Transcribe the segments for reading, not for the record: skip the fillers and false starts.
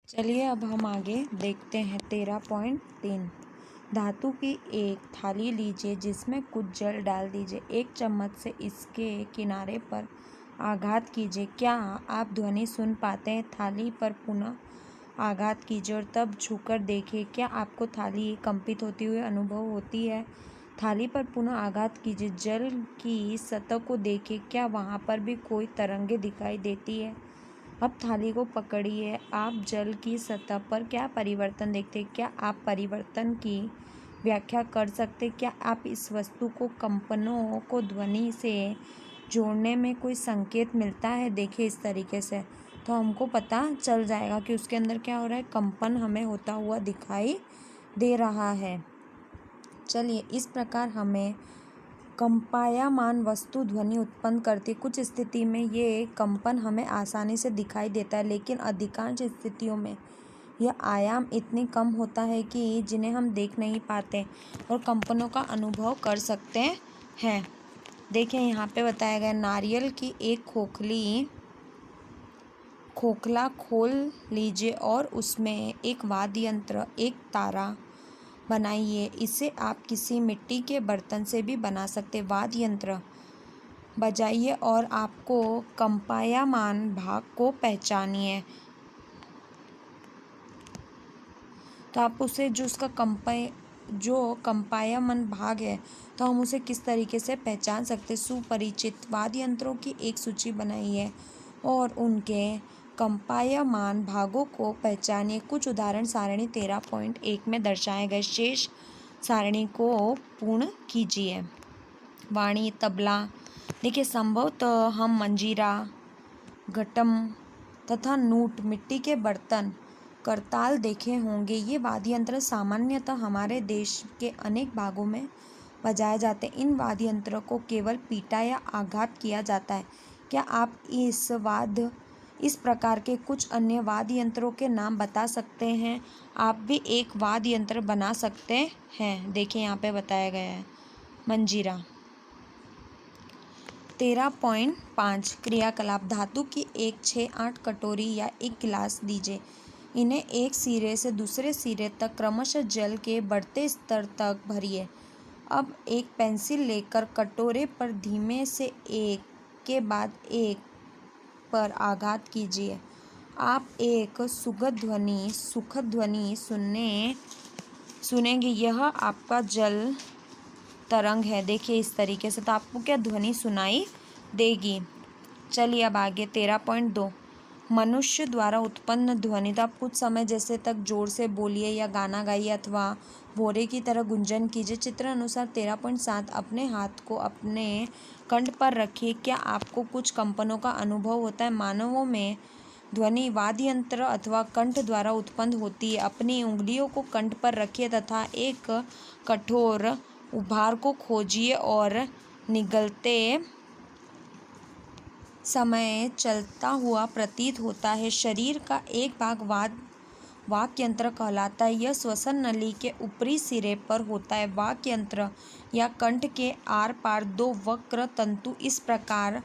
चलिए अब हम आगे देखते हैं 13.3। धातु की एक थाली लीजिए जिसमें कुछ जल डाल दीजिए। एक चम्मच से इसके किनारे पर आघात कीजिए। क्या आप ध्वनि सुन पाते हैं? थाली पर पुनः आघात कीजिए और तब छूकर देखिए। क्या आपको थाली कंपित होती हुई अनुभव होती है? थाली पर पुनः आघात कीजिए। जल की सतह को देखिए। क्या वहाँ पर भी कोई तरंगें दिखाई देती है? अब थाली को पकड़िए। आप जल की सतह पर क्या परिवर्तन देखते हैं? क्या आप परिवर्तन की व्याख्या कर सकते? क्या आप इस वस्तु को कंपनों को ध्वनि से जोड़ने में कोई संकेत मिलता है? देखिए इस तरीके से तो हमको पता चल जाएगा कि उसके अंदर क्या हो रहा है, कंपन हमें होता हुआ दिखाई दे रहा है। चलिए इस प्रकार हमें कंपायमान वस्तु ध्वनि उत्पन्न करती है। कुछ स्थिति में ये कंपन हमें आसानी से दिखाई देता है, लेकिन अधिकांश स्थितियों में यह आयाम इतनी कम होता है कि जिन्हें हम देख नहीं पाते और कंपनों का अनुभव कर सकते हैं। देखिए यहाँ पे बताया गया, नारियल की एक खोखला खोल लीजिए और उसमें एक वाद्य यंत्र, एक तारा बनाइए। इसे आप किसी मिट्टी के बर्तन से भी बना सकते। वाद्य यंत्र बजाइए और आपको कंपायमान भाग को पहचानिए। तो आप उसे जो कंपायमान भाग है तो हम उसे किस तरीके से पहचान सकते? सुपरिचित वाद्य यंत्रों की एक सूची बनाइए और उनके कंपायमान भागों को पहचानिए। कुछ उदाहरण सारणी 13.1 में दर्शाए गए शेष सारणी को पूर्ण कीजिए। वाणी, तबला। देखिए संभवतः हम मंजीरा, घटम तथा नूट, मिट्टी के बर्तन, करताल देखे होंगे। ये वाद्य यंत्र सामान्यतः हमारे देश के अनेक भागों में बजाए जाते हैं। इन वाद्य यंत्रों को केवल पीटा या आघात किया जाता है। क्या आप इस प्रकार के कुछ अन्य वाद्य यंत्रों के नाम बता सकते हैं? आप भी एक वाद्य यंत्र बना सकते हैं। देखिए यहाँ पे बताया गया है मंजीरा। 13.5 क्रियाकलाप। धातु की एक 6-8 कटोरी या एक गिलास दीजिए। इन्हें एक सिरे से दूसरे सिरे तक क्रमशः जल के बढ़ते स्तर तक भरिए। अब एक पेंसिल लेकर कटोरे पर धीमे से एक के बाद एक पर आघात कीजिए। आप एक सुखद ध्वनि सुनेंगे। यह आपका जल तरंग है। देखिए इस तरीके से तो आपको क्या ध्वनि सुनाई देगी। चलिए अब आगे 13.2 मनुष्य द्वारा उत्पन्न ध्वनि। तो आप कुछ समय जैसे तक जोर से बोलिए या गाना गाइए अथवा भोरे की तरह गुंजन कीजिए। चित्र अनुसार 13.7 अपने हाथ को अपने कंठ पर रखिए। क्या आपको कुछ कंपनों का अनुभव होता है? मानवों में ध्वनि वाद्य यंत्र अथवा कंठ द्वारा उत्पन्न होती है। अपनी उंगलियों को कंठ पर रखिए तथा एक कठोर उभार को खोजिए और निगलते समय चलता हुआ प्रतीत होता है। शरीर का एक भाग वाक् यंत्र कहलाता है। यह श्वसन नली के ऊपरी सिरे पर होता है। वाक् यंत्र या कंठ के आर पार दो वक्र तंतु इस प्रकार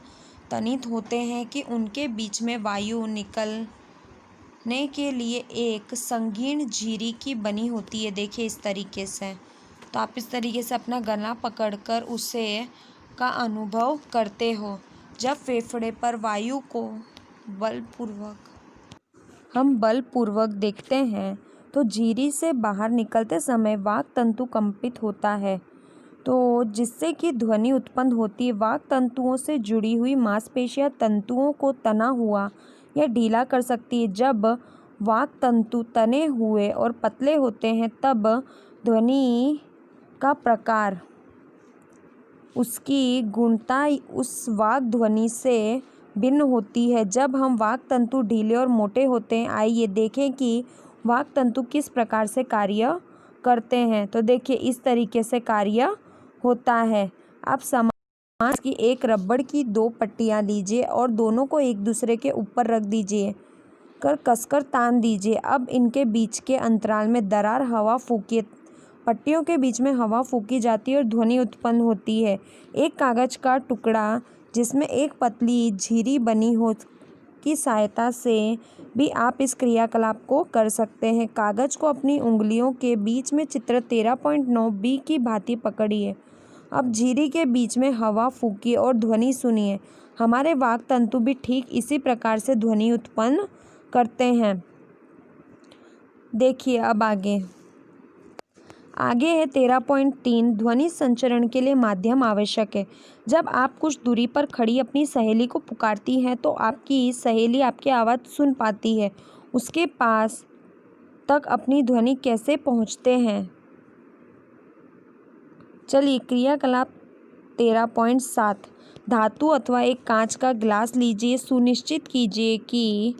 तनित होते हैं कि उनके बीच में वायु निकलने के लिए एक संकीर्ण झिरी की बनी होती है। देखिए इस तरीके से तो आप इस तरीके से अपना गला पकड़कर उसे का अनुभव करते हो। जब फेफड़े पर वायु को बलपूर्वक देखते हैं तो झिरी से बाहर निकलते समय वाक् तंतु कंपित होता है, तो जिससे कि ध्वनि उत्पन्न होती है। वाक् तंतुओं से जुड़ी हुई मांसपेशियां तंतुओं को तना हुआ या ढीला कर सकती है। जब वाक् तंतु तने हुए और पतले होते हैं तब ध्वनि का प्रकार, उसकी गुणता उस वाक् ध्वनि से भिन्न होती है। जब हम वाक् तंतु ढीले और मोटे होते हैं, आइए देखें कि वाक् तंतु किस प्रकार से कार्य करते हैं। तो देखिए इस तरीके से कार्य होता है। आप समास की एक रबड़ की 2 पट्टियाँ लीजिए और दोनों को एक दूसरे के ऊपर रख दीजिए कर कसकर तान दीजिए। अब इनके बीच के अंतराल में दरार हवा फूकिए। पट्टियों के बीच में हवा फूकी जाती है और ध्वनि उत्पन्न होती है। एक कागज का टुकड़ा जिसमें एक पतली झिरी बनी हो की सहायता से भी आप इस क्रियाकलाप को कर सकते हैं। कागज़ को अपनी उंगलियों के बीच में चित्र 13.9 बी की भांति पकड़िए। अब झिरी के बीच में हवा फूंकिए और ध्वनि सुनिए। हमारे वाक तंतु भी ठीक इसी प्रकार से ध्वनि उत्पन्न करते हैं। देखिए अब आगे है 13.3 ध्वनि संचरण के लिए माध्यम आवश्यक है। जब आप कुछ दूरी पर खड़ी अपनी सहेली को पुकारती हैं तो आपकी सहेली आपकी आवाज़ सुन पाती है। उसके पास तक अपनी ध्वनि कैसे पहुंचते हैं? चलिए क्रियाकलाप 13.7 धातु अथवा एक कांच का गिलास लीजिए। सुनिश्चित कीजिए कि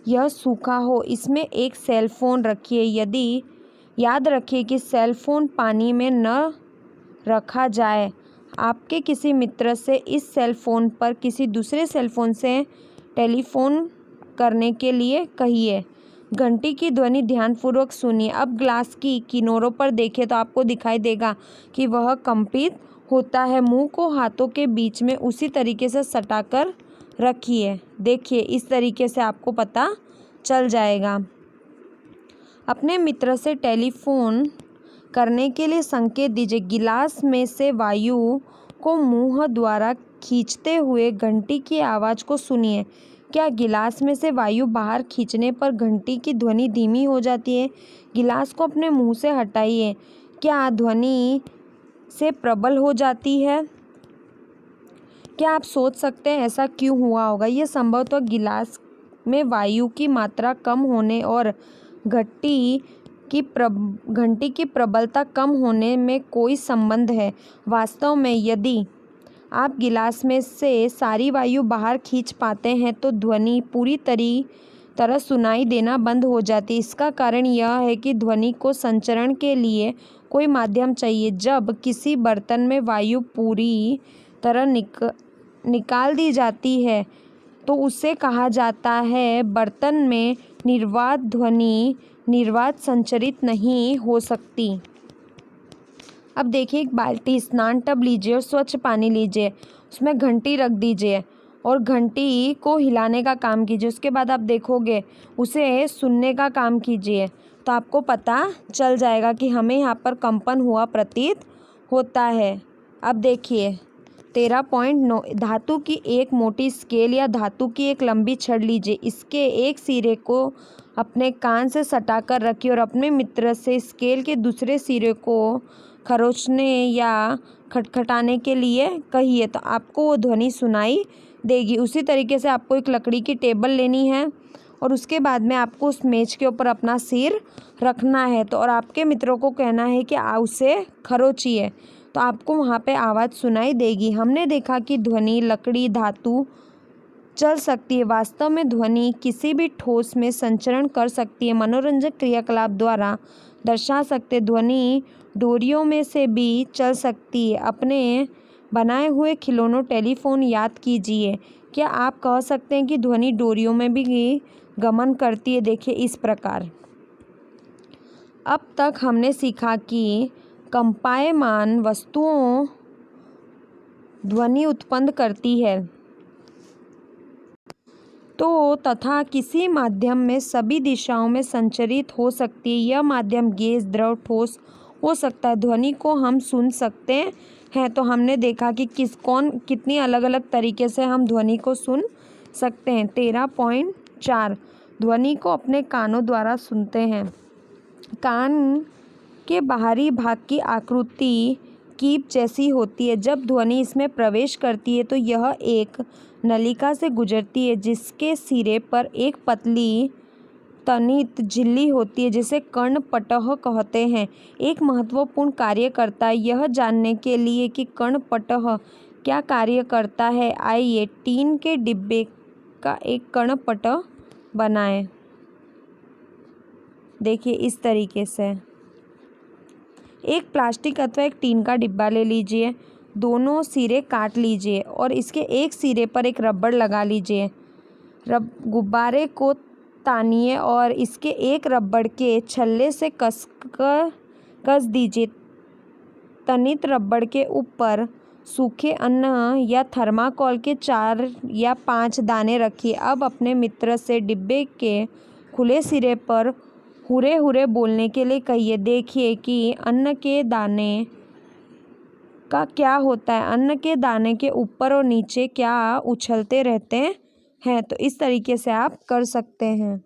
यह सूखा हो। इसमें एक सेल फोन रखिए। यदि याद रखिए कि सेल फोन पानी में न रखा जाए। आपके किसी मित्र से इस सेल फोन पर किसी दूसरे सेल फोन से टेलीफोन करने के लिए कहिए। घंटी की ध्वनि ध्यानपूर्वक सुनिए। अब ग्लास की किनारों पर देखें तो आपको दिखाई देगा कि वह कंपित होता है। मुंह को हाथों के बीच में उसी तरीके से सटाकर रखिए। देखिए इस तरीके से आपको पता चल जाएगा। अपने मित्र से टेलीफोन करने के लिए संकेत दीजिए। गिलास में से वायु को मुंह द्वारा खींचते हुए घंटी की आवाज़ को सुनिए। क्या गिलास में से वायु बाहर खींचने पर घंटी की ध्वनि धीमी हो जाती है? गिलास को अपने मुंह से हटाइए। क्या ध्वनि से प्रबल हो जाती है? क्या आप सोच सकते हैं ऐसा क्यों हुआ होगा? यह संभवतः गिलास में वायु की मात्रा कम होने और घंटी की प्रबलता कम होने में कोई संबंध है। वास्तव में यदि आप गिलास में से सारी वायु बाहर खींच पाते हैं तो ध्वनि पूरी तरह सुनाई देना बंद हो जाती है। इसका कारण यह है कि ध्वनि को संचरण के लिए कोई माध्यम चाहिए। जब किसी बर्तन में वायु पूरी तरह निकाल दी जाती है तो उसे कहा जाता है बर्तन में निर्वात ध्वनि निर्वात संचरित नहीं हो सकती। अब देखिए एक बाल्टी स्नान टब लीजिए और स्वच्छ पानी लीजिए। उसमें घंटी रख दीजिए और घंटी को हिलाने का काम कीजिए। उसके बाद आप देखोगे उसे सुनने का काम कीजिए तो आपको पता चल जाएगा कि हमें यहाँ पर कंपन हुआ प्रतीत होता है। अब देखिए 13.9 धातु की एक मोटी स्केल या धातु की एक लंबी छड़ लीजिए। इसके एक सिरे को अपने कान से सटाकर रखिए और अपने मित्र से स्केल के दूसरे सिरे को खरोंचने या खटखटाने के लिए कहिए तो आपको वो ध्वनि सुनाई देगी। उसी तरीके से आपको एक लकड़ी की टेबल लेनी है और उसके बाद में आपको उस मेज के ऊपर अपना सिर रखना है और आपके मित्रों को कहना है कि उसे खरोंचिए तो आपको वहाँ पे आवाज़ सुनाई देगी। हमने देखा कि ध्वनि लकड़ी धातु चल सकती है। वास्तव में ध्वनि किसी भी ठोस में संचरण कर सकती है। मनोरंजक क्रियाकलाप द्वारा दर्शा सकते ध्वनि डोरियों में से भी चल सकती है। अपने बनाए हुए खिलौनों टेलीफोन याद कीजिए। क्या आप कह सकते हैं कि ध्वनि डोरियों में भी गमन करती है? देखिए इस प्रकार। अब तक हमने सीखा कि कंपायमान वस्तुओं ध्वनि उत्पन्न करती है तो तथा किसी माध्यम में सभी दिशाओं में संचरित हो सकती है। यह माध्यम गैस द्रव ठोस हो सकता है। ध्वनि को हम सुन सकते हैं तो हमने देखा कि कितनी अलग अलग तरीके से हम ध्वनि को सुन सकते हैं। 13.4 ध्वनि को अपने कानों द्वारा सुनते हैं। कान के बाहरी भाग की आकृति कीप जैसी होती है। जब ध्वनि इसमें प्रवेश करती है तो यह एक नलिका से गुजरती है जिसके सिरे पर एक पतली तनित झिल्ली होती है जिसे कर्णपटह कहते हैं। एक महत्वपूर्ण कार्य करता है। यह जानने के लिए कि कर्णपटह क्या कार्य करता है आइए टीन के डिब्बे का एक कर्णपटह बनाएं। देखिए इस तरीके से एक प्लास्टिक अथवा एक टीन का डिब्बा ले लीजिए। दोनों सिरे काट लीजिए और इसके एक सिरे पर एक रबड़ लगा लीजिए। गुब्बारे को तानिए और इसके एक रबड़ के छल्ले से कस दीजिए। तनित रबड़ के ऊपर सूखे अन्न या थर्माकोल के 4 या 5 दाने रखिए। अब अपने मित्र से डिब्बे के खुले सिरे पर हुरे हुरे बोलने के लिए कहिए। देखिए कि अन्न के दाने का क्या होता है। अन्न के दाने के ऊपर और नीचे क्या उछलते रहते हैं। तो इस तरीके से आप कर सकते हैं।